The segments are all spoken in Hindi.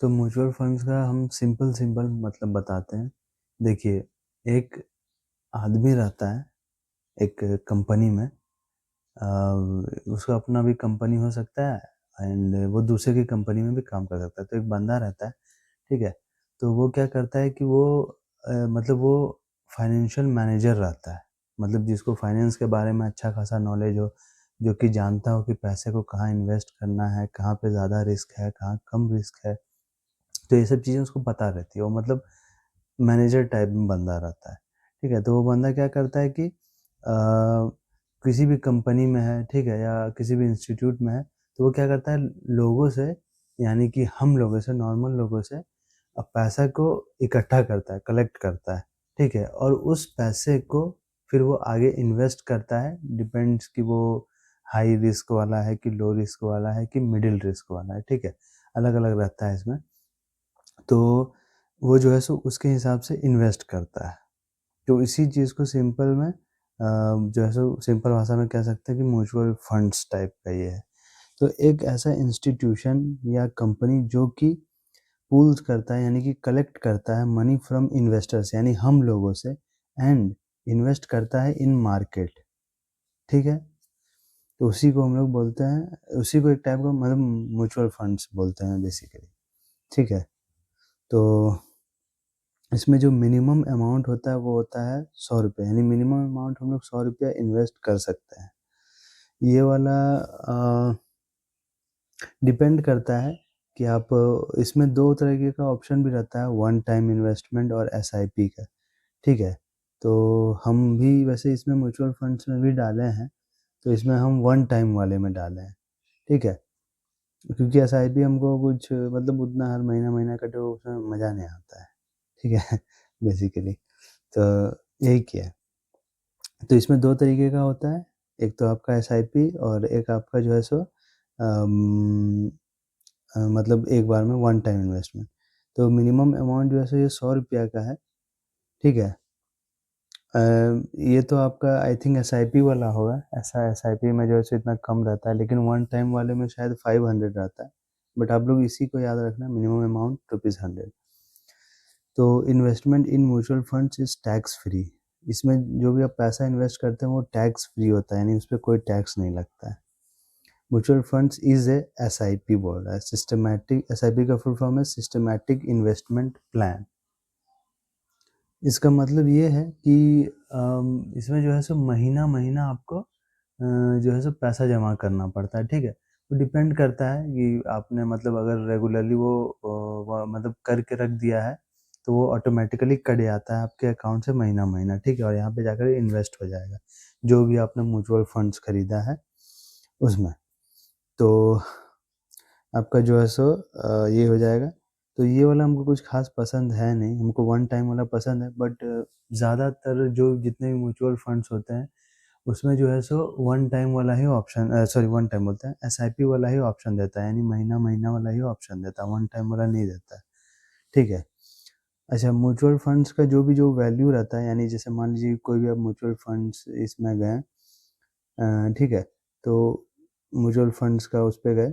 तो म्यूचुअल फंड्स का हम सिंपल मतलब बताते हैं। देखिए, एक आदमी रहता है एक कंपनी में, उसका अपना भी कंपनी हो सकता है एंड वो दूसरे की कंपनी में भी काम कर सकता है। तो एक बंदा रहता है, ठीक है? तो वो क्या करता है कि वो मतलब वो फाइनेंशियल मैनेजर रहता है। मतलब जिसको फाइनेंस के बारे में अच्छा खासा नॉलेज हो, जो कि जानता हो कि पैसे को कहाँ इन्वेस्ट करना है, कहाँ पे ज़्यादा रिस्क है, कहाँ कम रिस्क है। तो ये सब चीज़ें उसको पता रहती है। वो मतलब मैनेजर टाइप में बंदा रहता है, ठीक है? तो वो बंदा क्या करता है कि किसी भी कंपनी में है, ठीक है? या किसी भी इंस्टीट्यूट में है, तो वो क्या करता है लोगों से, यानी कि हम लोगों से, नॉर्मल लोगों से पैसा को इकट्ठा करता है, कलेक्ट करता है, ठीक है? और उस पैसे को फिर वो आगे इन्वेस्ट करता है, डिपेंड्स कि वो हाई रिस्क वाला है कि लो रिस्क वाला है कि मिडल रिस्क वाला है, ठीक है? अलग-अलग रहता है इसमें। तो वो जो है सो उसके हिसाब से इन्वेस्ट करता है। तो इसी चीज़ को सिंपल में जो है सो सिंपल भाषा में कह सकते हैं कि म्यूचुअल फंड्स टाइप का ये है। तो एक ऐसा इंस्टीट्यूशन या कंपनी जो कि पूल्स करता है, यानी कि कलेक्ट करता है मनी फ्रॉम इन्वेस्टर्स, यानी हम लोगों से, एंड इन्वेस्ट करता है इन मार्केट, ठीक है? तो उसी को हम लोग बोलते हैं, उसी को एक टाइप का मतलब म्यूचुअल फंड्स बोलते हैं बेसिकली, ठीक है? तो इसमें जो मिनिमम अमाउंट होता है वो होता है ₹100, यानी मिनिमम अमाउंट हम लोग ₹100 इन्वेस्ट कर सकते हैं। ये वाला डिपेंड करता है कि आप इसमें 2 तरीके का ऑप्शन भी रहता है, वन टाइम इन्वेस्टमेंट और एसआईपी का, ठीक है? तो हम भी वैसे इसमें म्यूचुअल फंड्स में भी डाले हैं, तो इसमें हम वन टाइम वाले में डाले हैं, ठीक है? क्योंकि एसआईपी हमको कुछ मतलब उतना हर महीना-महीना कटे वो उसमें मज़ा नहीं आता है, ठीक है? बेसिकली तो यही किया है। तो इसमें 2 तरीके का होता है, एक तो आपका एसआईपी और एक आपका जो है सो मतलब एक बार में वन टाइम इन्वेस्टमेंट। तो मिनिमम अमाउंट जो है सो ये ₹100 का है, ठीक है? अ, ये तो आपका आई थिंक एसआईपी वाला होगा, ऐसा एसआईपी में जो है सो इतना कम रहता है, लेकिन वन टाइम वाले में शायद 500 रहता है। बट आप लोग इसी को याद रखना, मिनिमम अमाउंट ₹100। तो investment in mutual funds is tax free. इसमें जो भी आप पैसा इन्वेस्ट करते हैं वो टैक्स फ्री होता है, यानी उसपे कोई टैक्स नहीं लगता है। Mutual funds is a SIP बोल रहा है, सिस्टमैटिक, एसआईपी का फुल फॉर्म है सिस्टमैटिक इन्वेस्टमेंट प्लान। इसका मतलब ये है कि इसमें जो है सो महीना-महीना आपको जो है सो पैसा जमा करना पड़ता है, ठीक है? तो डिपेंड करता है कि आपने मतलब अगर रेगुलरली वो व मतलब करके रख दिया है, तो वो ऑटोमैटिकली कट जाता है आपके अकाउंट से महीना-महीना, ठीक है? और यहाँ पे जाकर इन्वेस्ट हो जाएगा, जो भी आपने म्यूचुअल फंड्स खरीदा है उसमें। तो आपका जो है सो ये हो जाएगा। तो ये वाला हमको कुछ ख़ास पसंद है नहीं, हमको वन टाइम वाला पसंद है, बट ज़्यादातर जो जितने भी म्यूचुअल फंड्स होते हैं, उसमें जो है सो वन टाइम वाला ही ऑप्शन सॉरी वन टाइम बोलते हैं, एसआईपी वाला ही ऑप्शन देता है, यानी महीना-महीना वाला ही ऑप्शन देता है, वन टाइम वाला नहीं देता है, ठीक है? अच्छा, म्यूचुअल फंड्स का जो वैल्यू रहता है, यानी जैसे मान लीजिए कोई भी आप म्यूचुअल फंड्स इसमें गए, ठीक है? तो म्यूचुअल फंड्स का उस पे गए,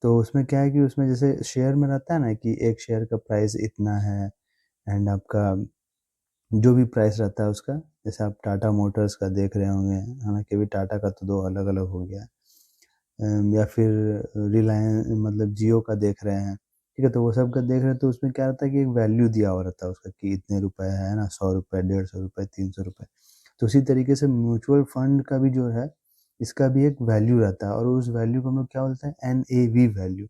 तो उसमें क्या है कि उसमें जैसे शेयर में रहता है ना कि एक शेयर का प्राइस इतना है, एंड आपका जो भी प्राइस रहता है उसका, जैसे आप टाटा मोटर्स का देख रहे होंगे, हालाँकि अभी टाटा का तो 2 अलग-अलग हो गया है। या फिर मतलब जियो का देख रहे हैं, ठीक है? तो वो सब का देख रहे हैं तो उसमें क्या रहता है कि एक वैल्यू दिया हुआ रहता है उसका कि इतने रुपए है ना, ₹100, ₹150, ₹300। तो उसी तरीके से म्यूचुअल फंड का भी जो है, इसका भी एक वैल्यू रहता है और उस वैल्यू को हम लोग क्या बोलते हैं, एनएवी वैल्यू।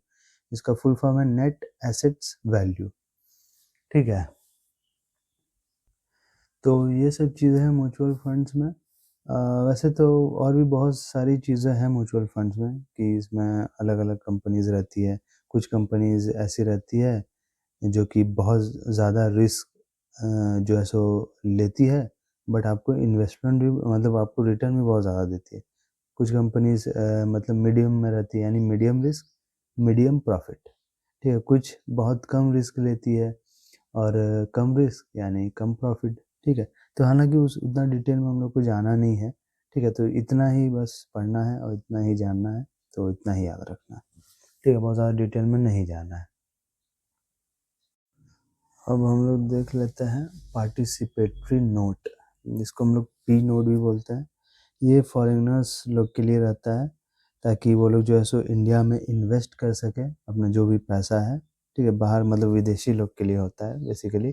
इसका फुल फॉर्म है नेट एसेट्स वैल्यू, ठीक है? तो ये सब चीज़ें हैं म्यूचुअल फंड्स में। वैसे तो और भी बहुत सारी चीज़ें हैं म्यूचुअल फंड्स में कि इसमें अलग-अलग कंपनीज़ रहती है। कुछ कंपनीज़ ऐसी रहती है जो कि बहुत ज़्यादा रिस्क जो है सो लेती है, बट आपको इन्वेस्टमेंट भी मतलब आपको रिटर्न भी बहुत ज़्यादा देती है। कुछ कंपनीज़ मतलब मीडियम में रहती है, यानी मीडियम रिस्क, मीडियम प्रॉफ़िट, ठीक है? कुछ बहुत कम रिस्क लेती है और कम रिस्क यानी कम प्रॉफ़िट, ठीक है? तो हालाँकि उस उतना डिटेल में हम लोग को जाना नहीं है, ठीक है? तो इतना ही बस पढ़ना है और इतना ही जानना है, तो इतना ही याद रखना है, ठीक है? बहुत ज़्यादा डिटेल में नहीं जाना है। अब हम लोग देख लेते हैं पार्टिसिपेटरी नोट, जिसको हम लोग पी नोट भी बोलते हैं। ये फॉरेनर्स लोग के लिए रहता है, ताकि वो लोग जो है सो इंडिया में इन्वेस्ट कर सकें अपना जो भी पैसा है, ठीक है। बाहर मतलब विदेशी लोग के लिए होता है बेसिकली।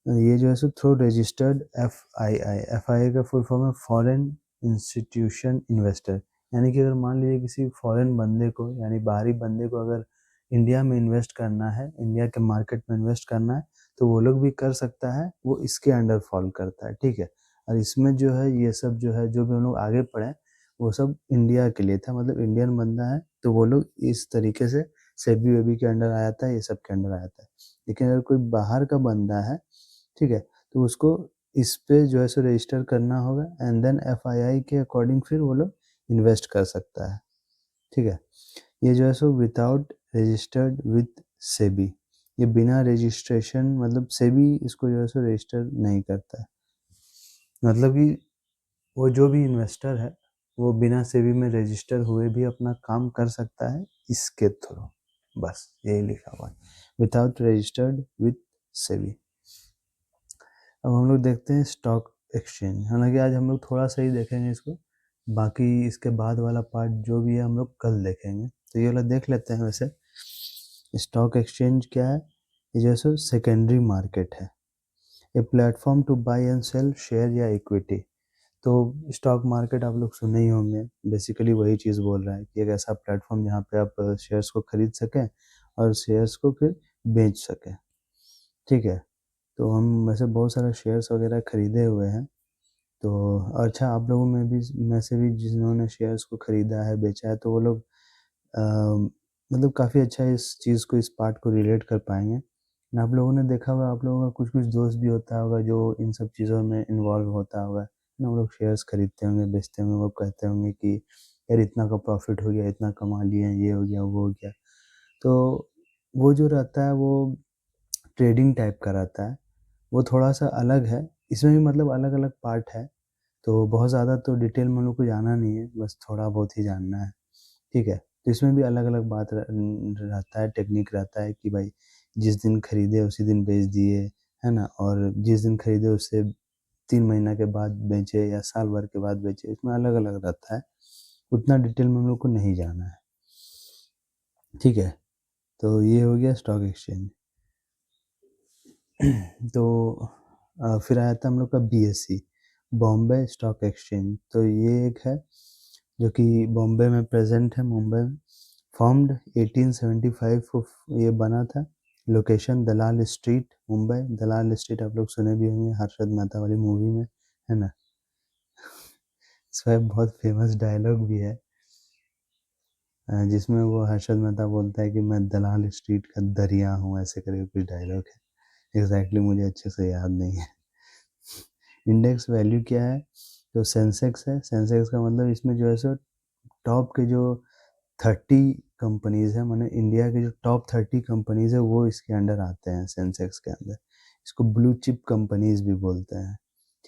ये जो है सो through registered F I I का फुल फॉर्म है फॉरेन इंस्टीट्यूशन इन्वेस्टर। यानी कि अगर मान लीजिए किसी फॉरेन बंदे को, यानी बाहरी बंदे को अगर इंडिया में इन्वेस्ट करना है, इंडिया के मार्केट में इन्वेस्ट करना है, तो वो लोग भी कर सकता है, वो इसके अंडर फॉल करता है, ठीक है। और इसमें जो है ये सब जो है, जो भी हम लोग आगे पढ़े, वो सब इंडिया के लिए था, मतलब इंडियन बंदा है तो वो लोग इस तरीके से सेबी वेबी के अंडर आया था, ये सब के अंडर आया था। लेकिन अगर कोई बाहर का बंदा है, ठीक है, तो उसको इस पे जो है सो रजिस्टर करना होगा, एंड देन एफआईआई के अकॉर्डिंग फिर वो लोग इन्वेस्ट कर सकता है, ठीक है। ये जो है so without registered with SEBI, ये बिना रजिस्ट्रेशन, मतलब सेबी इसको जो है सो रजिस्टर नहीं करता है। मतलब कि वो जो भी इन्वेस्टर है वो बिना सेबी में रजिस्टर हुए भी अपना काम कर सकता है इसके थ्रू, बस यही लिखा हुआ है, विदाउट रजिस्टर्ड विथ सेबी। अब हम लोग देखते हैं स्टॉक एक्सचेंज। हालांकि आज हम लोग थोड़ा सा ही देखेंगे इसको, बाकी इसके बाद वाला पार्ट जो भी है हम लोग कल देखेंगे। तो ये वाला देख लेते हैं। वैसे स्टॉक एक्सचेंज क्या है? ये जैसे सेकेंडरी मार्केट है, a platform to buy and sell share या इक्विटी। तो स्टॉक मार्केट आप लोग सुने ही होंगे, बेसिकली वही चीज़ बोल रहा है कि एक ऐसा प्लेटफॉर्म जहाँ पे आप शेयर्स को खरीद सकें और शेयर्स को फिर बेच सकें, ठीक है। तो हम वैसे बहुत सारे शेयर्स वगैरह खरीदे हुए हैं। तो अच्छा, आप लोगों में से भी जिन्होंने शेयर्स को खरीदा है, बेचा है, तो वो लोग मतलब काफ़ी अच्छा इस चीज़ को, इस पार्ट को रिलेट कर पाएंगे। ना आप लोगों ने देखा होगा, आप लोगों का कुछ कुछ दोस्त भी होता होगा जो इन सब चीज़ों में इन्वॉल्व होता होगा ना। वो लोग शेयर्स खरीदते होंगे, बेचते होंगे, वो कहते होंगे कि यार इतना का प्रॉफिट हो गया, इतना कमा लिए, ये हो गया, वो हो गया। तो वो जो रहता है वो ट्रेडिंग टाइप का रहता है, वो थोड़ा-सा अलग है। इसमें भी मतलब अलग-अलग पार्ट है, तो बहुत ज़्यादा तो डिटेल में हम लोग को जाना नहीं है, बस थोड़ा बहुत ही जानना है, ठीक है। तो इसमें भी अलग-अलग बात रहता है, टेक्निक रहता है कि भाई जिस दिन खरीदे उसी दिन बेच दिए, है ना? और जिस दिन खरीदे उससे 3 महीना के बाद बेचे या साल भर के बाद बेचे, इसमें अलग-अलग रहता है। उतना डिटेल में हम लोग को नहीं जाना है, ठीक है। तो ये हो गया स्टॉक एक्सचेंज। तो फिर आया था हम लोग का बीएसई, बॉम्बे स्टॉक एक्सचेंज। तो ये एक है जो कि बॉम्बे में प्रेजेंट है, मुंबई में। फॉर्म्ड 1875 को ये बना था। लोकेशन दलाल स्ट्रीट, मुंबई। दलाल स्ट्रीट आप लोग सुने भी होंगे हर्षद मेहता वाली मूवी में, है ना। इसमें बहुत फेमस डायलॉग भी है, जिसमें वो हर्षद मेहता बोलता है कि मैं दलाल स्ट्रीट का दरिया हूँ, ऐसे करके कुछ डायलॉग है। एग्जैक्टली मुझे अच्छे से याद नहीं है। इंडेक्स वैल्यू क्या है? तो सेंसेक्स है। सेंसेक्स का मतलब इसमें जो है सो टॉप के जो 30 कंपनीज है, माने इंडिया के जो टॉप 30 कंपनीज है वो इसके अंडर आते हैं, सेंसेक्स के अंदर। इसको ब्लू चिप कंपनीज भी बोलते हैं,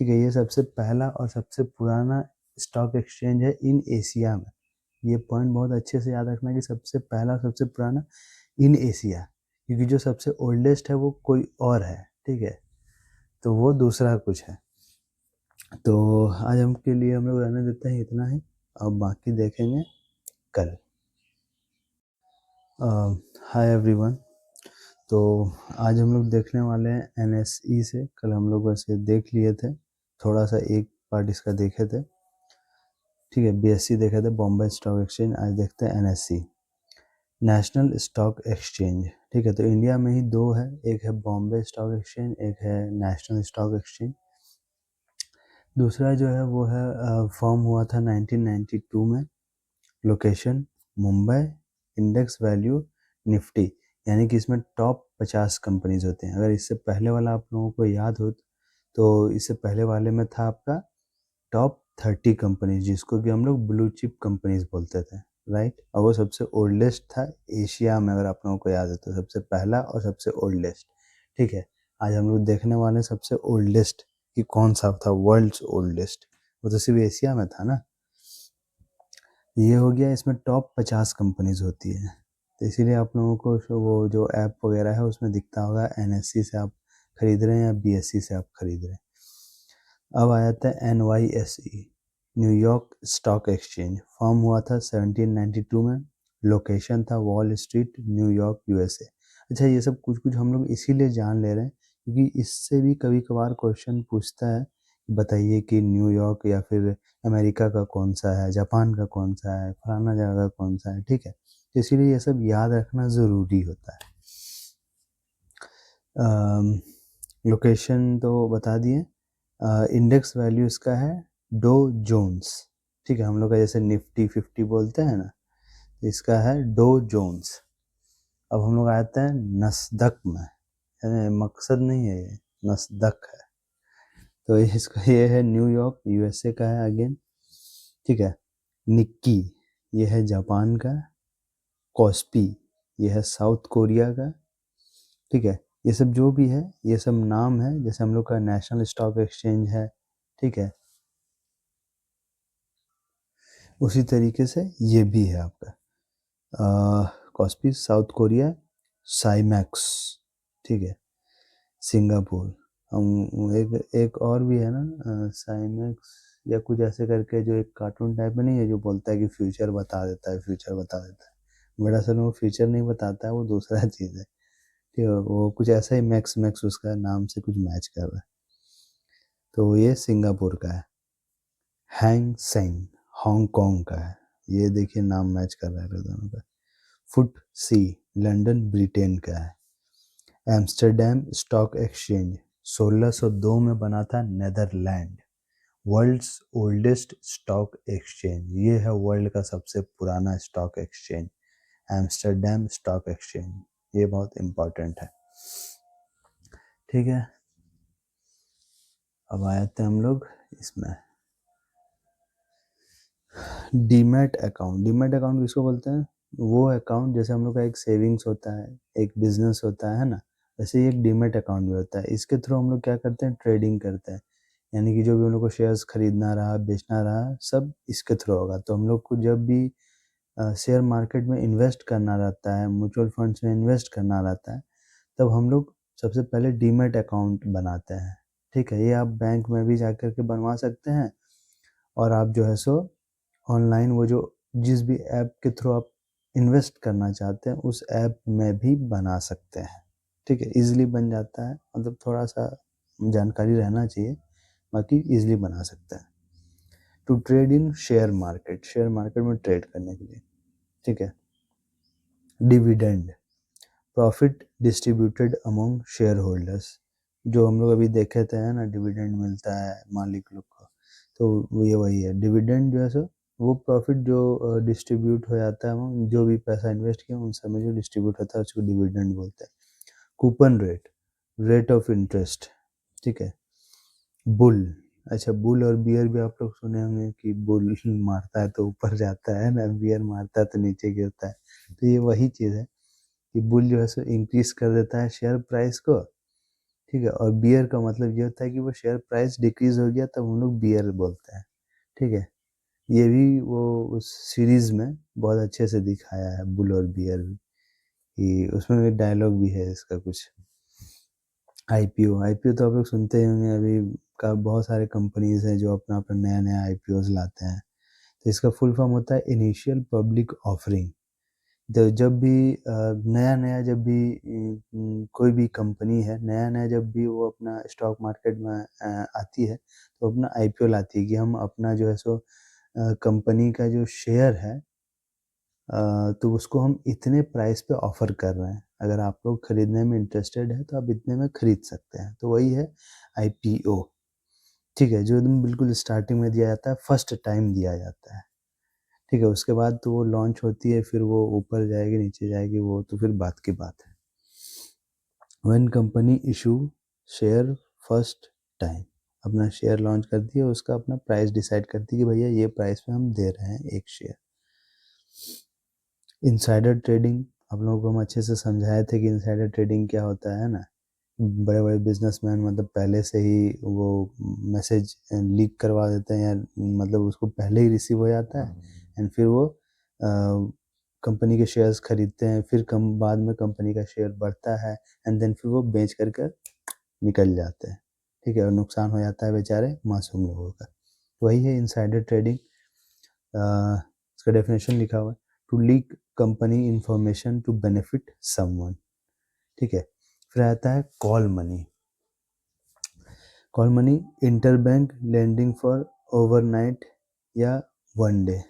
ठीक है। ये सबसे पहला और सबसे पुराना स्टॉक एक्सचेंज है इन एशिया में। ये पॉइंट बहुत अच्छे से याद रखना कि सबसे पहला, सबसे पुराना इन एशिया, क्योंकि जो सबसे ओल्डेस्ट है वो कोई और है, ठीक है। तो वो दूसरा कुछ है। तो आज हम के लिए हम लोग रहने देते हैं इतना ही, अब बाकी देखेंगे कल। Hi everyone. तो आज हम लोग देखने वाले हैं एनएसई से। कल हम लोग वैसे देख लिए थे, थोड़ा सा एक पार्ट इसका देखे थे, ठीक है। बीएससी देखे थे, बॉम्बे स्टॉक एक्सचेंज। आज देखते हैं एनएसई, नेशनल स्टॉक एक्सचेंज, ठीक है। तो इंडिया में ही दो है, एक है बॉम्बे स्टॉक एक्सचेंज, एक है नेशनल स्टॉक एक्सचेंज। दूसरा जो है वो है फॉर्म हुआ था 1992 में। Location Mumbai. Index value Nifty, यानी कि इसमें टॉप 50 कंपनीज होते हैं। अगर इससे पहले वाला आप लोगों को याद हो तो इससे पहले वाले में था आपका टॉप 30 कंपनीज, जिसको कि हम लोग ब्लू चिप कंपनीज बोलते थे, राइट। और वो सबसे ओल्डेस्ट था एशिया में, अगर आप लोगों को याद है तो सबसे पहला और सबसे ओल्डेस्ट, ठीक है। आज हम लोग देखने वाले सबसे ओल्डेस्ट कि कौन सा था वर्ल्ड्स ओल्डेस्ट, वो तो सिर्फ एशिया में था ना। ये हो गया, इसमें टॉप 50 कंपनीज होती है। तो इसीलिए आप लोगों को वो जो ऐप वगैरह है उसमें दिखता होगा NSE से आप खरीद रहे हैं या BSE से आप खरीद रहे हैं। अब आ जाता है NYSE, New York stock exchange. Form हुआ था 1792 में, लोकेशन था वॉल स्ट्रीट, न्यूयॉर्क, USA। अच्छा, ये सब कुछ कुछ हम लोग इसीलिए जान ले रहे हैं क्योंकि इससे भी कभी कभार क्वेश्चन पूछता है, बताइए कि न्यूयॉर्क या फिर अमेरिका का कौन सा है, जापान का कौन सा है, फलाना जगह का कौन सा है, ठीक है। तो इसीलिए ये सब याद रखना ज़रूरी होता है। लोकेशन तो बता दिए। इंडेक्स वैल्यू इसका है डो जोन्स, ठीक है। हम लोग का जैसे निफ्टी 50 बोलते हैं ना, इसका है डो जोन्स। अब हम लोग आते हैं नस्दक में, यानी मकसद नहीं है ये, नस्दक है। तो इसका ये है न्यूयॉर्क, USA का है अगेन, ठीक है। निक्की ये है जापान का, कॉस्पी ये है साउथ कोरिया का, ठीक है। ये सब जो भी है ये सब नाम है, जैसे हम लोग का नेशनल स्टॉक एक्सचेंज है, ठीक है। उसी तरीके से ये भी है आपका कॉस्पी साउथ कोरिया, साइमैक्स, ठीक है, सिंगापुर। हम एक एक और भी है ना साइमैक्स या कुछ ऐसे करके, जो एक कार्टून टाइप में नहीं है जो बोलता है कि फ्यूचर बता देता है, फ्यूचर बता देता है, बट असल में वो फ्यूचर नहीं बताता है, वो दूसरा चीज़ है, ठीक है। वो कुछ ऐसा ही मैक्स मैक्स उसका नाम से कुछ मैच कर रहा है। तो ये सिंगापुर का है। हैंग सेंग हांगकांग का है, ये देखिए नाम मैच कर रहा है दोनों का। फुट सी लंदन ब्रिटेन का है। एम्स्टर्डम स्टॉक एक्सचेंज 1602 में बना था, Netherland. World's oldest stock exchange, ये है वर्ल्ड का सबसे पुराना stock exchange, Amsterdam stock exchange. ये बहुत इम्पोर्टेंट है, ठीक है। अब आए थे हम लोग इसमें डीमैट अकाउंट। डीमैट अकाउंट किसको बोलते हैं? वो अकाउंट जैसे हम लोग का एक सेविंग्स होता है, एक बिजनेस होता है ना, वैसे ही एक डीमैट अकाउंट भी होता है। इसके थ्रू हम लोग क्या करते हैं, ट्रेडिंग करते हैं, यानी कि जो भी हम लोग को शेयर्स खरीदना रहा, बेचना रहा, सब इसके थ्रू होगा। तो हम लोग को जब भी शेयर मार्केट में इन्वेस्ट करना रहता है, म्यूचुअल फंड्स में इन्वेस्ट करना रहता है, तब हम लोग सबसे पहले डीमैट अकाउंट बनाते हैं, ठीक है। ये आप बैंक में भी जा कर के बनवा सकते हैं, और आप जो है सो ऑनलाइन वो जो जिस भी ऐप के थ्रू आप इन्वेस्ट करना चाहते हैं उस ऐप में भी बना सकते हैं, ठीक है। इजीली बन जाता है, मतलब थोड़ा सा जानकारी रहना चाहिए, बाकी इजीली बना सकते हैं। To trade in share market, share market में ट्रेड करने के लिए, ठीक है। Dividend, profit distributed among share holders, जो हम लोग अभी देखे थे है ना, डिविडेंड मिलता है मालिक लोग को, तो ये वही है डिविडेंड। जो है सो वो प्रॉफिट जो डिस्ट्रीब्यूट हो जाता है, जो भी पैसा इन्वेस्ट किया उन सब में जो डिस्ट्रीब्यूट होता है उसको डिविडेंड बोलते हैं। Coupon rate, rate of interest, ठीक है। बुल, अच्छा बुल और बियर भी आप लोग सुने होंगे कि बुल मारता है तो ऊपर जाता है ना, बियर मारता है तो नीचे गिरता है। तो ये वही चीज़ है कि बुल जो है सो इंक्रीज कर देता है शेयर प्राइस को, ठीक है। और बियर का मतलब ये होता है कि वो शेयर प्राइस डिक्रीज हो गया तब हम लोग बियर बोलते हैं, ठीक है। ये भी वो उस सीरीज में बहुत अच्छे से दिखाया है, बुल और बियर भी, कि उसमें भी डायलॉग भी है इसका कुछ। आईपीओ, आईपीओ तो आप लोग सुनते ही होंगे, अभी का बहुत सारे कंपनीज हैं जो अपना अपना नया नया आईपीओज लाते हैं। तो इसका फुल फॉर्म होता है इनिशियल पब्लिक ऑफरिंग। तो जब भी नया नया जब भी कोई भी कंपनी है, नया नया जब भी वो अपना स्टॉक मार्केट में आती है, तो अपना आईपीओ लाती है कि हम अपना जो है सो कंपनी का जो शेयर है तो उसको हम इतने प्राइस पे ऑफ़र कर रहे हैं, अगर आप लोग खरीदने में इंटरेस्टेड है तो आप इतने में खरीद सकते हैं। तो वही है आईपीओ, ठीक है, जो एकदम बिल्कुल स्टार्टिंग में दिया जाता है, फर्स्ट टाइम दिया जाता है, ठीक है। उसके बाद तो वो लॉन्च होती है, फिर वो ऊपर जाएगी, नीचे जाएगी, वो तो फिर बात की बात है। When company issue share first time, अपना शेयर लॉन्च करती है, उसका अपना प्राइस डिसाइड करती है कि भैया ये प्राइस पे हम दे रहे हैं एक शेयर। इनसाइडर ट्रेडिंग, आप लोगों को हम अच्छे से समझाए थे कि इनसाइडर ट्रेडिंग क्या होता है ना। बड़े बड़े बिजनेसमैन मतलब पहले से ही वो मैसेज लीक करवा देते हैं, या मतलब उसको पहले ही रिसीव हो जाता है, एंड फिर वो कंपनी के शेयर्स खरीदते हैं, फिर बाद में कंपनी का शेयर बढ़ता है एंड देन फिर वो बेच कर निकल जाते हैं, ठीक है, और नुकसान हो जाता है बेचारे मासूम लोगों का। वही है इनसाइडर ट्रेडिंग। इसका डेफिनेशन लिखा हुआ है, to leak company information to benefit someone, ठीक है। फिर आता है call money. Call money interbank lending for overnight या वन डे।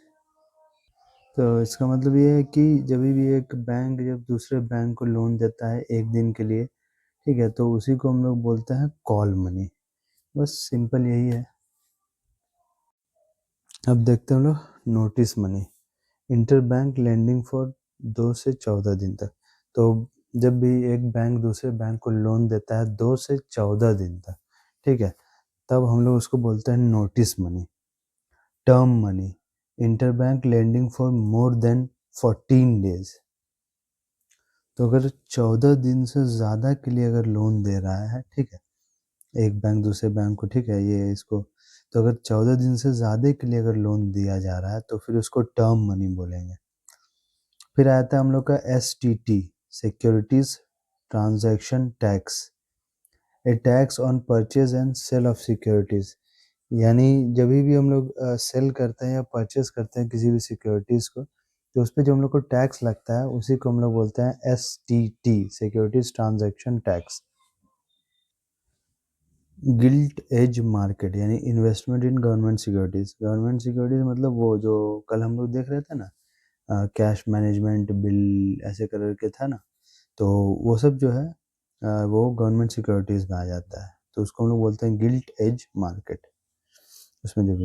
तो इसका मतलब ये है कि जब भी एक बैंक जब दूसरे बैंक को लोन देता है एक दिन के लिए, ठीक है, तो उसी को हम लोग बोलते हैं कॉल मनी। बस सिंपल यही है। अब देखते हैं हम लोग notice money, interbank lending for 2 से 14 दिन तक। तो जब भी एक बैंक दूसरे बैंक को लोन देता है 2 से 14 दिन तक, ठीक है, तब हम लोग उसको बोलते हैं notice money. Term money, interbank lending for more than 14 days. तो अगर 14 दिन से ज़्यादा के लिए अगर लोन दे रहा है, ठीक है, एक बैंक दूसरे बैंक को, ठीक है, ये इसको, तो अगर 14 दिन से ज़्यादा के लिए अगर लोन दिया जा रहा है तो फिर उसको टर्म मनी बोलेंगे। फिर आता है हम लोग का STT, securities transaction tax, a tax on purchase and sale of securities. यानी जब भी हम लोग सेल करते हैं या परचेज करते हैं किसी भी सिक्योरिटीज़ को, तो उस पर जो हम लोग को टैक्स लगता है उसी को हम लोग बोलते हैं STT, securities transaction tax. Gilt edge market यानी investment in government securities. Government securities मतलब वो जो कल हम लोग देख रहे थे ना, कैश मैनेजमेंट बिल ऐसे करके के था ना, तो वो सब जो है वो गवर्नमेंट सिक्योरिटीज़ में आ जाता है, तो उसको हम लोग बोलते हैं गिल्ट एज मार्केट। उसमें जो भी